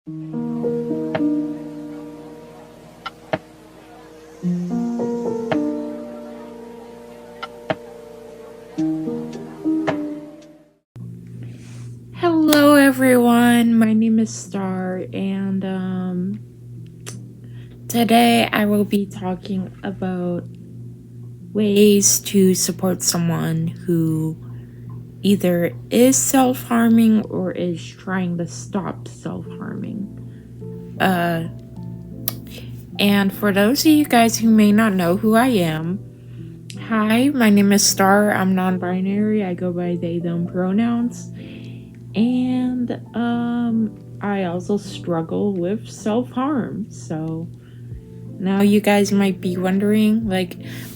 Hello, everyone. My name is Star, and today I will be talking about ways to support someone who either is self harming or is trying to stop self harming. And for those of you guys who may not know who I am, hi, my name is Star. I'm non binary, I go by they, them pronouns. And I also struggle with self-harm. So now you guys might be wondering,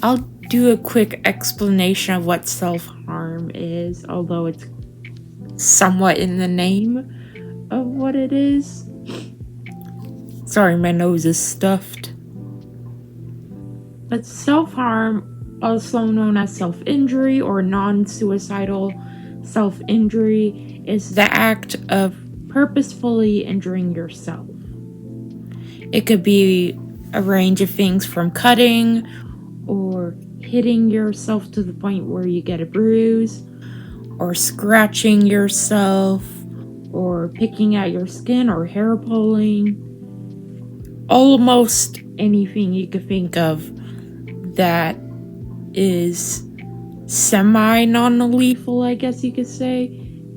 I'll do a quick explanation of what self-harm is, although it's somewhat in the name of what it is. Sorry, my nose is stuffed. But self-harm, also known as self-injury or non-suicidal self-injury, is the act of purposefully injuring yourself. It could be a range of things from cutting or hitting yourself to the point where you get a bruise, or scratching yourself, or picking at your skin or hair pulling. Almost anything you could think of that is semi-non-lethal, I guess you could say,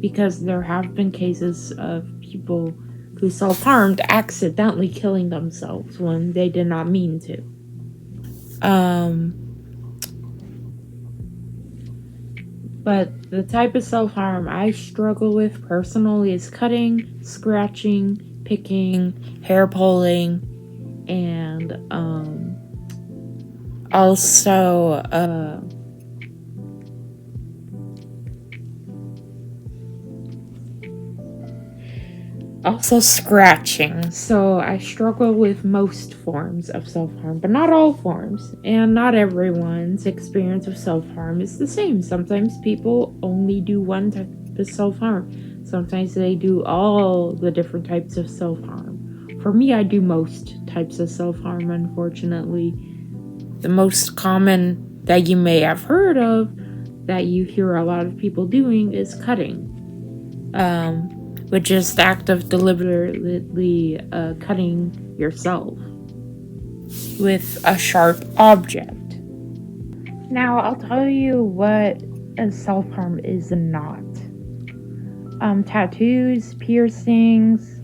because there have been cases of people who self-harmed accidentally killing themselves when they did not mean to. But the type of self-harm I struggle with personally is cutting, scratching, picking, hair pulling, and also scratching. So I struggle with most forms of self-harm, but not all forms. And not everyone's experience of self-harm is the same. Sometimes people only do one type of self-harm. Sometimes they do all the different types of self-harm. For me, I do most types of self-harm, unfortunately. The most common that you may have heard of, that you hear a lot of people doing, is cutting. Which is the act of deliberately cutting yourself with a sharp object. Now, I'll tell you what a self-harm is not. Tattoos, piercings,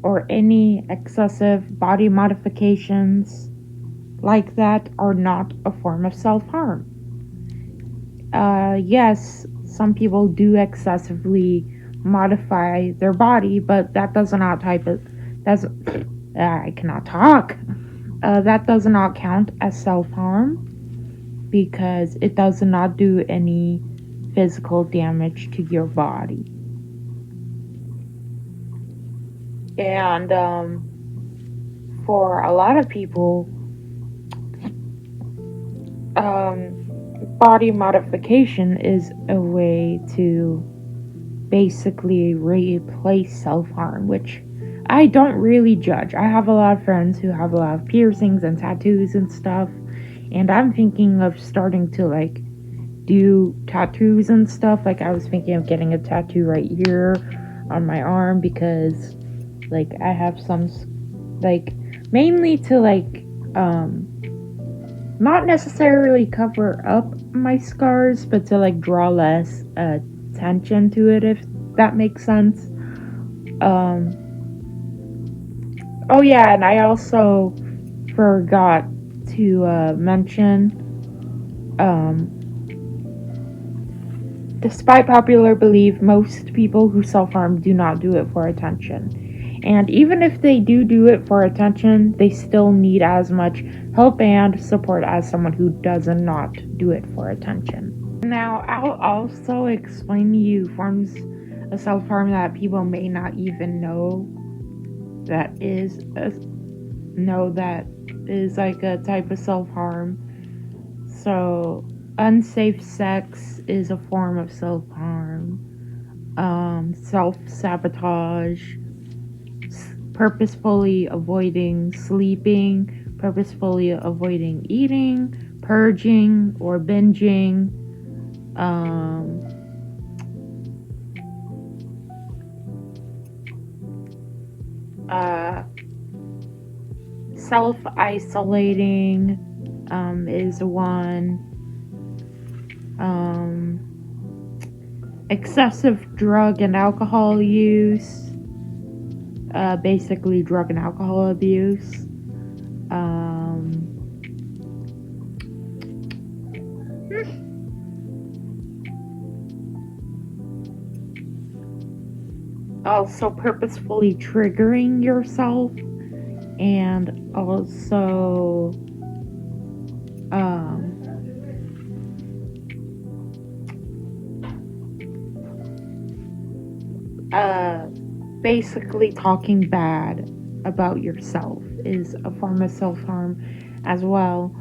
or any excessive body modifications like that are not a form of self-harm. Yes, some people do excessively modify their body, but that does not I cannot talk. That does not count as self-harm because it does not do any physical damage to your body. And for a lot of people, body modification is a way to basically replace self-harm, which I don't really judge. I have a lot of friends who have a lot of piercings and tattoos and stuff, and I'm thinking of starting to do tattoos and stuff. I was thinking of getting a tattoo right here on my arm because I have some mainly to not necessarily cover up my scars, but to draw less attention to it, if that makes sense. Oh yeah, and I also forgot to mention, despite popular belief, most people who self-harm do not do it for attention. And even if they do it for attention, they still need as much help and support as someone who does not do it for attention. Now, I'll also explain to you forms of self-harm that people may not even know that is a type of self-harm. So, unsafe sex is a form of self-harm. Self-sabotage, purposefully avoiding sleeping, purposefully avoiding eating, purging or binging, um, uh, self-isolating is one. Excessive drug and alcohol use, basically drug and alcohol abuse. Also purposefully triggering yourself, and also basically talking bad about yourself is a form of self-harm as well.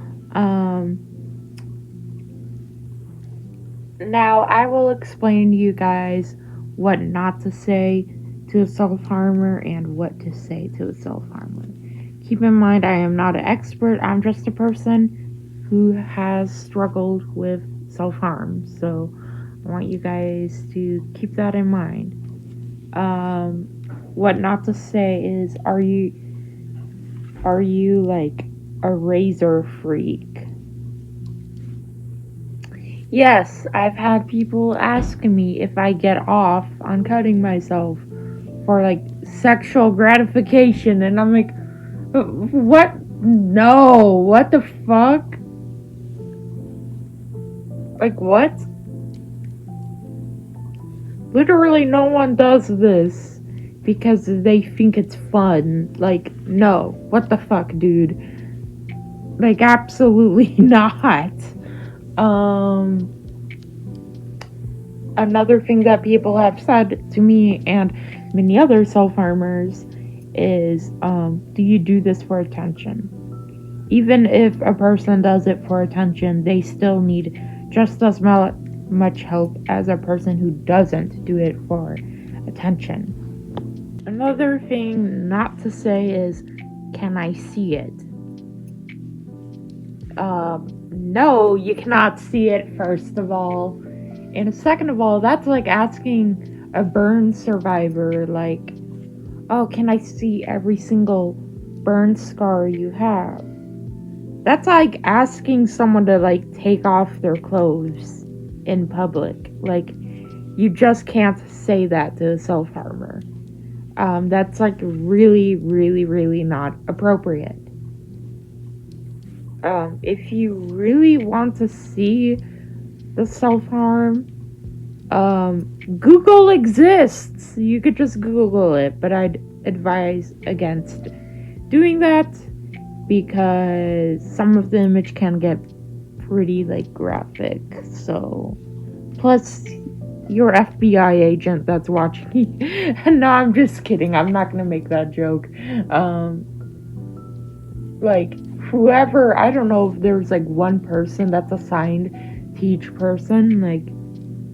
Now I will explain to you guys what not to say to a self-harmer and what to say to a self-harmer. Keep in mind, I am not an expert. I'm just a person who has struggled with self-harm. So I want you guys to keep that in mind. What not to say is, are you like a razor freak? Yes, I've had people ask me if I get off on cutting myself for like sexual gratification, and I'm like, what? No, what the fuck? Like, what? Literally, no one does this because they think it's fun. Like, no, what the fuck, dude? Like, absolutely not. Another thing that people have said to me and many other self-harmers is, do you do this for attention? Even if a person does it for attention, they still need just as much help as a person who doesn't do it for attention. Another thing not to say is, can I see it? No, you cannot see it, first of all. And second of all, that's like asking a burn survivor, like, oh, can I see every single burn scar you have? That's like asking someone to like take off their clothes in public. Like, you just can't say that to a self-harmer. That's like really, really, really not appropriate. If you really want to see the self-harm, Google exists. You could just Google it, but I'd advise against doing that because some of the image can get pretty like graphic. So, plus your FBI agent that's watching. No, I'm just kidding. I'm not gonna make that joke. Like, whoever, I don't know if there's like one person that's assigned to each person, like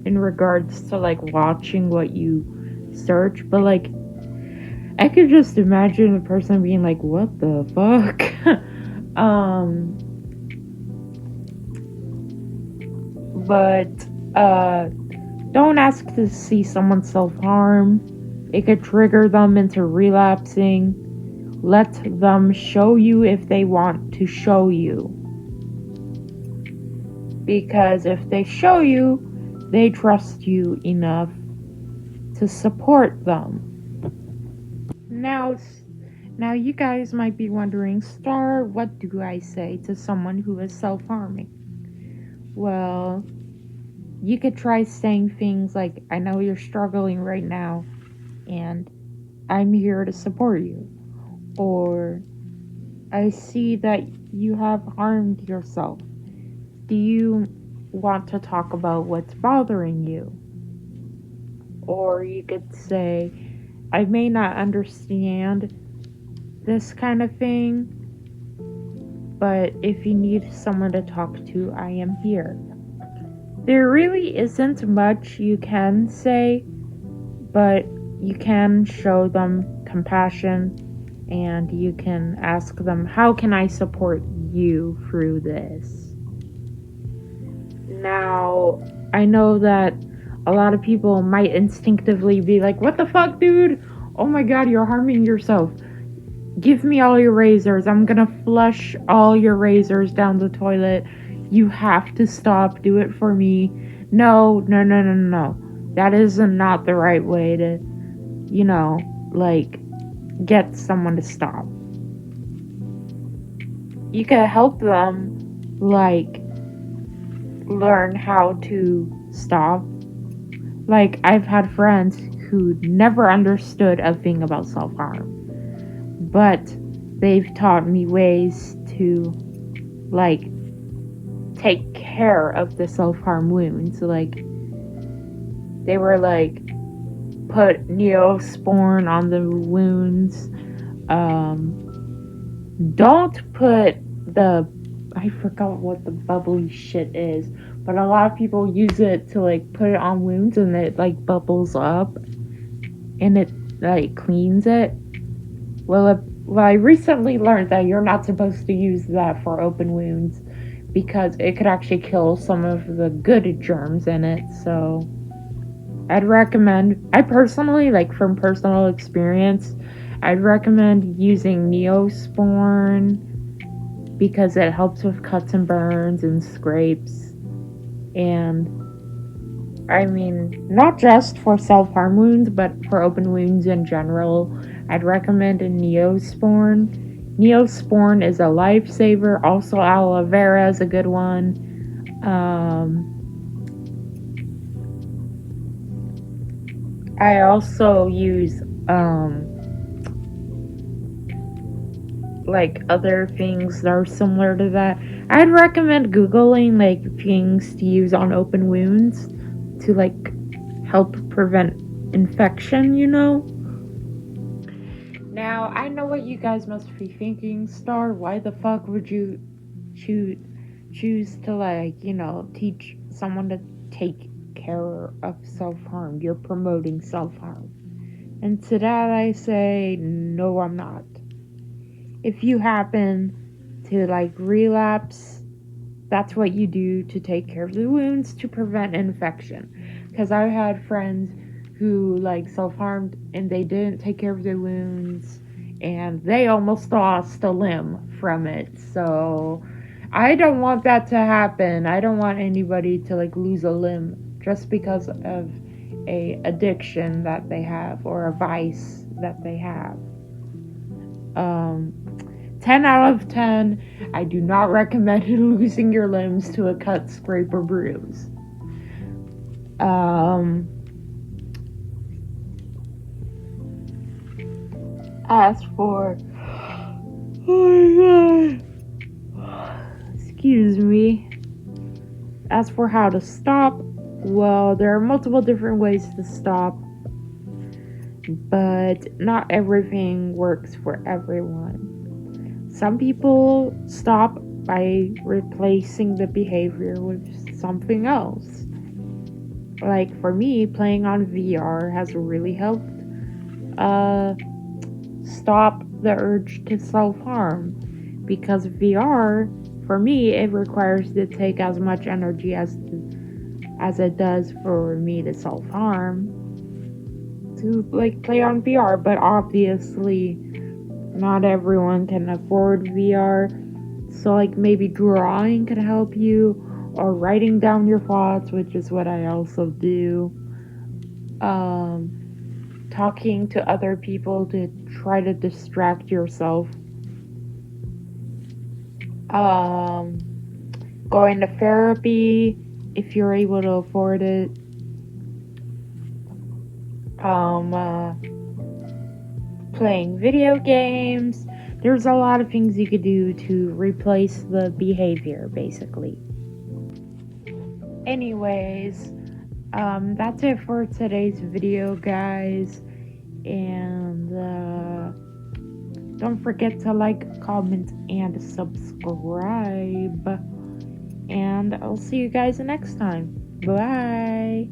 in regards to like watching what you search, but like I could just imagine a person being like, what the fuck? But don't ask to see someone self-harm. It could trigger them into relapsing. Let them show you if they want to show you. Because if they show you, they trust you enough to support them. Now you guys might be wondering, Star, what do I say to someone who is self-harming? Well, you could try saying things like, I know you're struggling right now, and I'm here to support you. Or, I see that you have harmed yourself. Do you want to talk about what's bothering you? Or you could say, I may not understand this kind of thing, but if you need someone to talk to, I am here. There really isn't much you can say, but you can show them compassion and you can ask them, how can I support you through this? Now, I know that a lot of people might instinctively be like, what the fuck, dude? Oh my god, you're harming yourself. Give me all your razors. I'm gonna flush all your razors down the toilet. You have to stop. Do it for me. No, no, no, no, no. That is not the right way to, like, get someone to stop. You can help them, like, learn how to stop. Like, I've had friends who never understood a thing about self-harm, but they've taught me ways to, like, take care of the self-harm wounds. Like, they were like, put Neosporin on the wounds. Don't put I forgot what the bubbly shit is, but a lot of people use it to, like, put it on wounds and it, like, bubbles up and it, like, cleans it. Well, I recently learned that you're not supposed to use that for open wounds because it could actually kill some of the good germs in it. So I personally, like, from personal experience, I'd recommend using Neosporin because it helps with cuts and burns and scrapes. And I mean, not just for self-harm wounds, but for open wounds in general, I'd recommend a Neosporin. Neosporin is a lifesaver. Also, aloe vera is a good one. I also use like other things that are similar to that. I'd recommend Googling like things to use on open wounds to, like, help prevent infection, Now, I know what you guys must be thinking, Star. Why the fuck would you choose to, like, teach someone to take care of self-harm? You're promoting self-harm. And to that I say, no, I'm not. If you happen to, like, relapse, that's what you do to take care of the wounds to prevent infection. Because I've had friends who, like, self-harmed and they didn't take care of their wounds and they almost lost a limb from it. So I don't want that to happen. I don't want anybody to, like, lose a limb just because of a addiction that they have or a vice that they have. 10 out of 10, I do not recommend losing your limbs to a cut, scrape, or bruise. As for, oh my god, excuse me. As for how to stop, well, there are multiple different ways to stop, but not everything works for everyone. Some people stop by replacing the behavior with something else. Like, for me, playing on VR has really helped stop the urge to self-harm, because VR, for me, it requires to take as much energy as it does for me to self-harm to, like, play on VR. But obviously not everyone can afford VR, so, like, maybe drawing can help you, or writing down your thoughts, which is what I also do. Talking to other people to try to distract yourself. Going to therapy if you're able to afford it. Playing video games. There's a lot of things you could do to replace the behavior, basically. Anyways, that's it for today's video, guys. And don't forget to like, comment, and subscribe. And I'll see you guys next time. Bye.